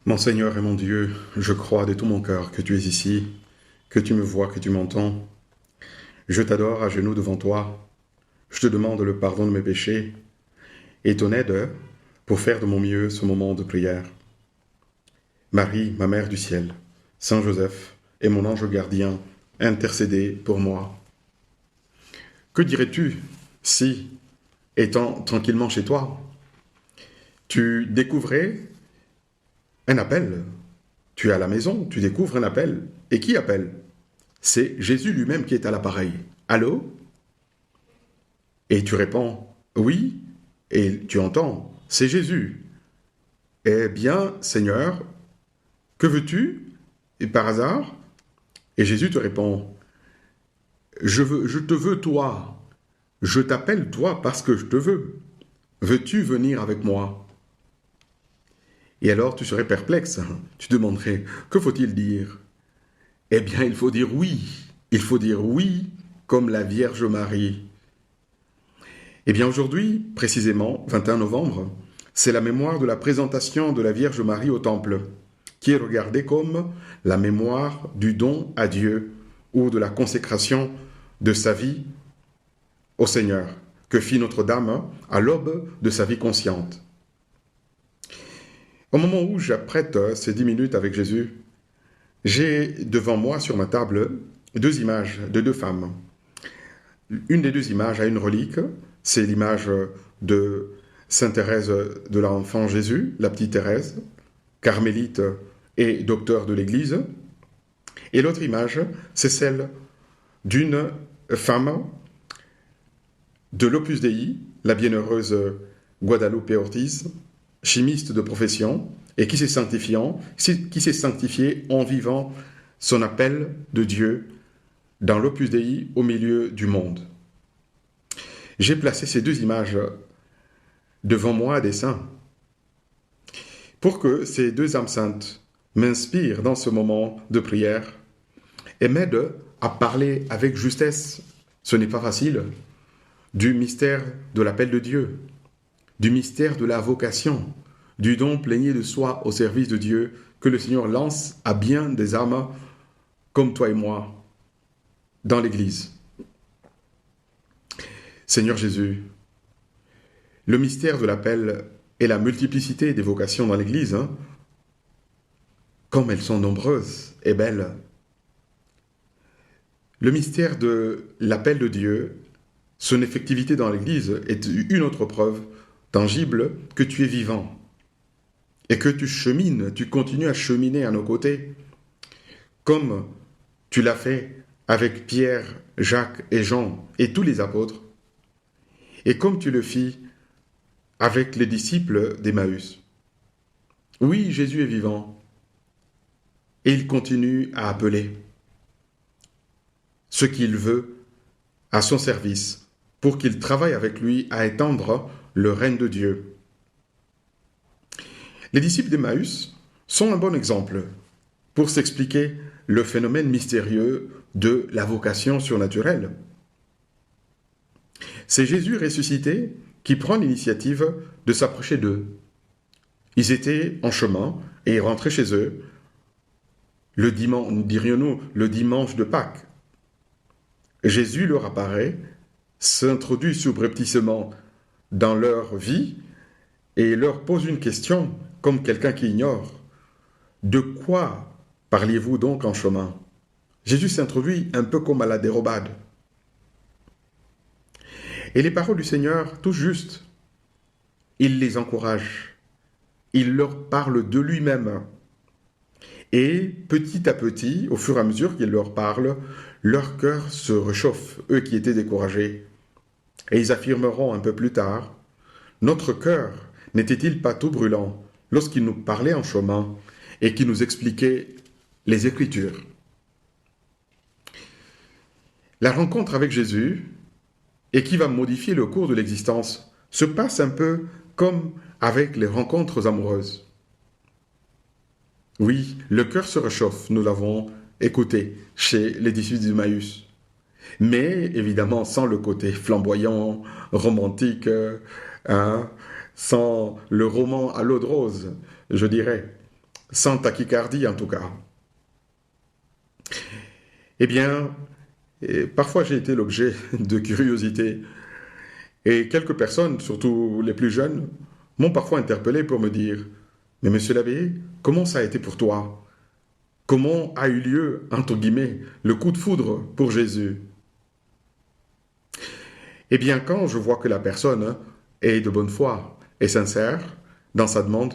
Mon Seigneur et mon Dieu, je crois de tout mon cœur que tu es ici, que tu me vois, que tu m'entends. Je t'adore à genoux devant toi. Je te demande le pardon de mes péchés et ton aide pour faire de mon mieux ce moment de prière. Marie, ma mère du ciel, Saint Joseph et mon ange gardien, intercédez pour moi. Que dirais-tu si, étant tranquillement chez toi, tu découvrais un appel? Tu es à la maison, tu découvres un appel. Et qui appelle? C'est Jésus lui-même qui est à l'appareil. Allô? Et tu réponds oui, et tu entends, c'est Jésus. Eh bien, Seigneur, que veux-tu? Et par hasard? Et Jésus te répond, je te veux toi. Je t'appelle toi parce que je te veux. Veux-tu venir avec moi? Et alors tu serais perplexe. Tu demanderais, que faut-il dire? Eh bien, il faut dire oui. Il faut dire oui comme la Vierge Marie. Eh bien aujourd'hui, précisément, 21 novembre, c'est la mémoire de la présentation de la Vierge Marie au Temple, qui est regardée comme la mémoire du don à Dieu ou de la consécration de sa vie au Seigneur, que fit Notre-Dame à l'aube de sa vie consciente. Au moment où j'apprête ces 10 minutes avec Jésus, j'ai devant moi sur ma table deux images de deux femmes. Une des deux images a une relique, c'est l'image de Sainte Thérèse de l'Enfant Jésus, la petite Thérèse, carmélite et docteur de l'Église. Et l'autre image, c'est celle d'une femme de l'Opus Dei, la bienheureuse Guadalupe Ortiz, chimiste de profession, et qui s'est sanctifiée en vivant son appel de Dieu dans l'Opus Dei au milieu du monde. J'ai placé ces deux images devant moi à dessein pour que ces deux âmes saintes m'inspirent dans ce moment de prière et m'aident à parler avec justesse, ce n'est pas facile, du mystère de l'appel de Dieu, du mystère de la vocation, du don plénier de soi au service de Dieu que le Seigneur lance à bien des âmes comme toi et moi dans l'Église. Seigneur Jésus, le mystère de l'appel et la multiplicité des vocations dans l'Église, comme elles sont nombreuses et belles. Le mystère de l'appel de Dieu, son effectivité dans l'Église est une autre preuve tangible que tu es vivant et que tu chemines, tu continues à cheminer à nos côtés, comme tu l'as fait avec Pierre, Jacques et Jean et tous les apôtres, et comme tu le fis avec les disciples d'Emmaüs. Oui, Jésus est vivant, et il continue à appeler ce qu'il veut à son service, pour qu'il travaille avec lui à étendre le règne de Dieu. Les disciples d'Emmaüs sont un bon exemple pour s'expliquer le phénomène mystérieux de la vocation surnaturelle. C'est Jésus ressuscité qui prend l'initiative de s'approcher d'eux. Ils étaient en chemin et ils rentraient chez eux le dimanche, dirions-nous, le dimanche de Pâques. Jésus leur apparaît, s'introduit subrepticement dans leur vie et leur pose une question comme quelqu'un qui ignore. De quoi parliez-vous donc en chemin? Jésus s'introduit un peu comme à la dérobade. Et les paroles du Seigneur, tout juste, il les encourage. Il leur parle de lui-même. Et petit à petit, au fur et à mesure qu'il leur parle, leur cœur se réchauffe, eux qui étaient découragés. Et ils affirmeront un peu plus tard, notre cœur n'était-il pas tout brûlant lorsqu'il nous parlait en chemin et qu'il nous expliquait les Écritures? La rencontre avec Jésus, et qui va modifier le cours de l'existence, se passe un peu comme avec les rencontres amoureuses. Oui, le cœur se réchauffe, nous l'avons écouté chez les disciples d'Emmaüs. Mais évidemment sans le côté flamboyant, romantique, hein, sans le roman à l'eau de rose, je dirais. sans tachycardie en tout cas. Eh bien, parfois j'ai été l'objet de curiosité et quelques personnes, surtout les plus jeunes, m'ont parfois interpellé pour me dire: Mais monsieur l'abbé, comment ça a été pour toi? Comment a eu lieu, entre guillemets, le coup de foudre pour Jésus? Eh bien, quand je vois que la personne est de bonne foi et sincère dans sa demande,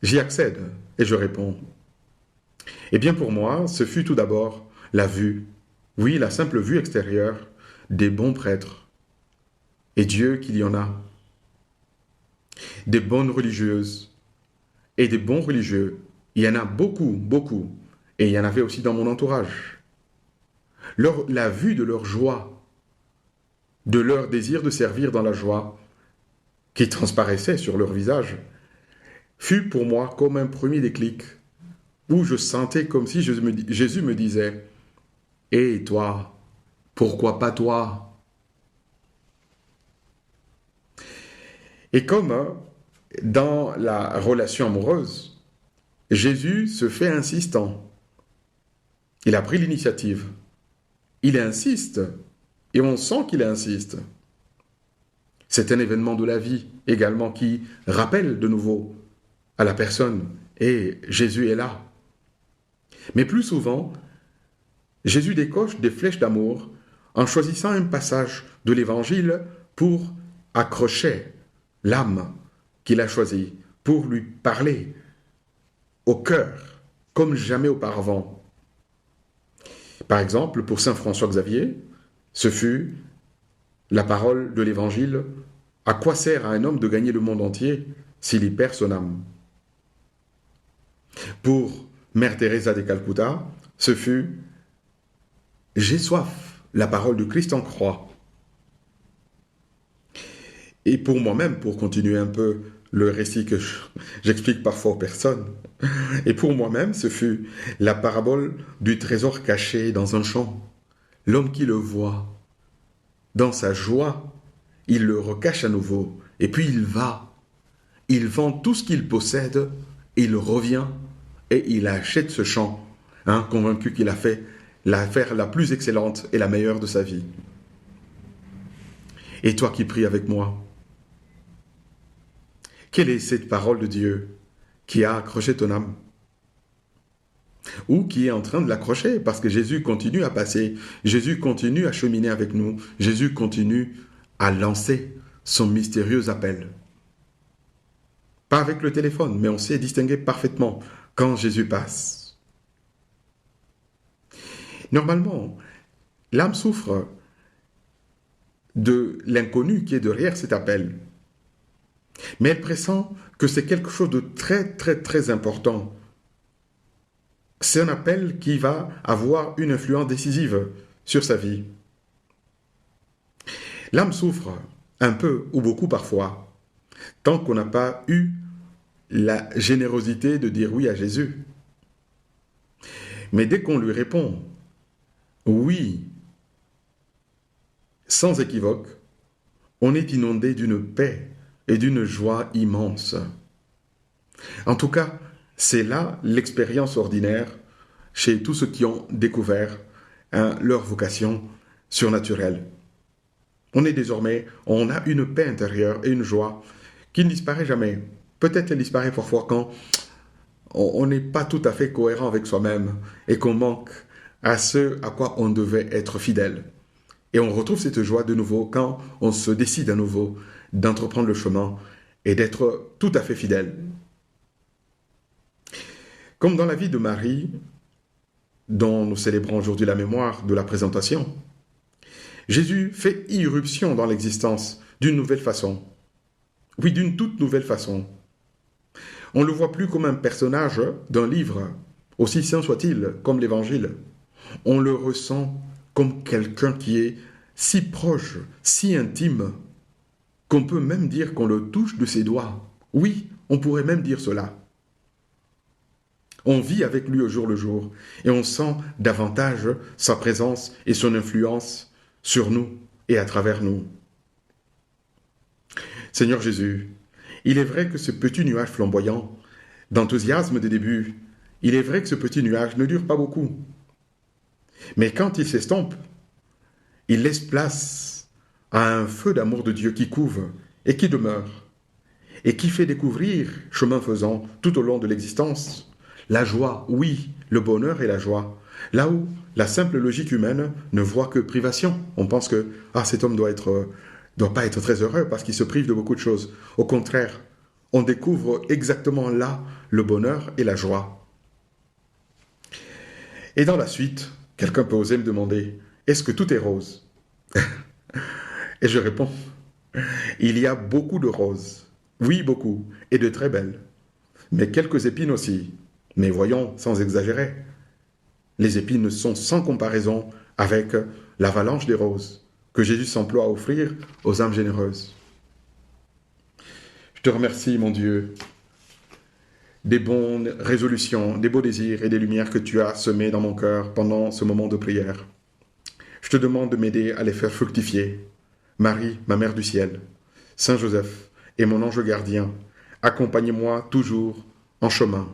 j'y accède et je réponds. Eh bien, pour moi, ce fut tout d'abord la vue, oui, la simple vue extérieure des bons prêtres. Et Dieu qu'il y en a, des bonnes religieuses et des bons religieux. Il y en a beaucoup, beaucoup. Et il y en avait aussi dans mon entourage. La vue de leur joie, de leur désir de servir dans la joie, qui transparaissait sur leur visage, fut pour moi comme un premier déclic, où je sentais comme si Jésus me disait: Et toi, pourquoi pas toi? Et comme dans la relation amoureuse, Jésus se fait insistant. Il a pris l'initiative. Il insiste. Et on sent qu'il insiste. C'est un événement de la vie également qui rappelle de nouveau à la personne: et Jésus est là. Mais plus souvent, Jésus décoche des flèches d'amour en choisissant un passage de l'Évangile pour accrocher l'âme qu'il a choisie, pour lui parler au cœur comme jamais auparavant. Par exemple, pour saint François Xavier, ce fut la parole de l'Évangile: à quoi sert à un homme de gagner le monde entier s'il y perd son âme? Pour Mère Teresa de Calcutta, ce fut: j'ai soif, la parole de Christ en croix. Et pour moi-même, pour continuer un peu le récit que j'explique parfois aux personnes, et pour moi-même, ce fut la parabole du trésor caché dans un champ. L'homme qui le voit, dans sa joie, il le recache à nouveau, et puis il vend tout ce qu'il possède, il revient, et il achète ce champ, convaincu qu'il a fait l'affaire la plus excellente et la meilleure de sa vie. Et toi qui pries avec moi, quelle est cette parole de Dieu qui a accroché ton âme? Ou qui est en train de l'accrocher, parce que Jésus continue à passer, Jésus continue à cheminer avec nous, Jésus continue à lancer son mystérieux appel. Pas avec le téléphone, mais on sait distinguer parfaitement quand Jésus passe. Normalement, l'âme souffre de l'inconnu qui est derrière cet appel. Mais elle pressent que c'est quelque chose de très, très, très important. C'est un appel qui va avoir une influence décisive sur sa vie. L'âme souffre un peu ou beaucoup parfois, tant qu'on n'a pas eu la générosité de dire oui à Jésus. Mais dès qu'on lui répond oui, sans équivoque, on est inondé d'une paix et d'une joie immense. En tout cas, c'est là l'expérience ordinaire chez tous ceux qui ont découvert leur vocation surnaturelle. On a une paix intérieure et une joie qui ne disparaît jamais. Peut-être elle disparaît parfois quand on n'est pas tout à fait cohérent avec soi-même et qu'on manque à ce à quoi on devait être fidèle. Et on retrouve cette joie de nouveau quand on se décide à nouveau d'entreprendre le chemin et d'être tout à fait fidèle. Comme dans la vie de Marie, dont nous célébrons aujourd'hui la mémoire de la présentation, Jésus fait irruption dans l'existence d'une nouvelle façon. Oui, d'une toute nouvelle façon. On ne le voit plus comme un personnage d'un livre, aussi saint soit-il, comme l'Évangile. On le ressent comme quelqu'un qui est si proche, si intime, qu'on peut même dire qu'on le touche de ses doigts. Oui, on pourrait même dire cela. On vit avec lui au jour le jour et on sent davantage sa présence et son influence sur nous et à travers nous. Seigneur Jésus, il est vrai que ce petit nuage flamboyant d'enthousiasme des débuts, il est vrai que ce petit nuage ne dure pas beaucoup. Mais quand il s'estompe, il laisse place à un feu d'amour de Dieu qui couve et qui demeure, et qui fait découvrir, chemin faisant, tout au long de l'existence, la joie, oui, le bonheur et la joie, là où la simple logique humaine ne voit que privation. On pense que cet homme doit pas être très heureux parce qu'il se prive de beaucoup de choses. Au contraire, on découvre exactement là le bonheur et la joie. Et dans la suite, quelqu'un peut oser me demander, est-ce que tout est rose? Et je réponds, il y a beaucoup de roses. Oui, beaucoup, et de très belles. Mais quelques épines aussi. Mais voyons, sans exagérer. Les épines sont sans comparaison avec l'avalanche des roses que Jésus s'emploie à offrir aux âmes généreuses. Je te remercie, mon Dieu, des bonnes résolutions, des beaux désirs et des lumières que tu as semés dans mon cœur pendant ce moment de prière. Je te demande de m'aider à les faire fructifier. Marie, ma Mère du ciel, Saint Joseph et mon ange gardien, accompagnez-moi toujours en chemin